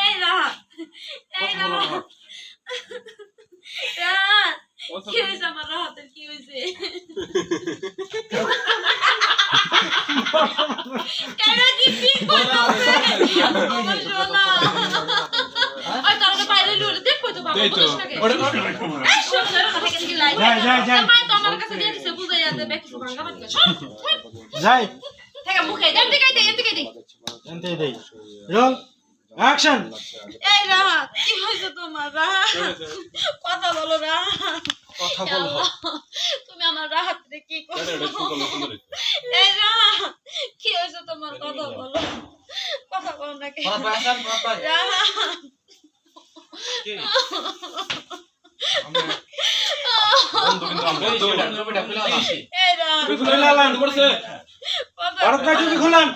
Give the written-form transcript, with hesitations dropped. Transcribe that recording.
এই রাহাত এই রাহাত রাহাত কি হয়েছে আমার রাহাতের কি হয়েছে কেন কি ঠিক করতেছে আমার সোনা আর তাহলে বাইরে লুড়ে দেখো তো বাবা বুঝছ না কেন এই সোনার কথা কেন কি লাই যাই তো আমার কাছে দিয়ে দিছে বুঝাইয়া দেবে কিছু ভাঙা বাদ যাই থেকে মুখে এদিকে দে এনতে দেই রোল অ্যাকশন এই রাহাত কি হয়েছে তোমার রাহাত কথা বলো রাহাত কথা বলো তুমি আমার রাহাত রে কি করছো এই রাহাত কি হয়েছে তোমার কথা বলো না কে রাহাত কি বন্ধু কিন্তু আমরা এই রাহাত খুলে লালান করছে আর কাটি খুলান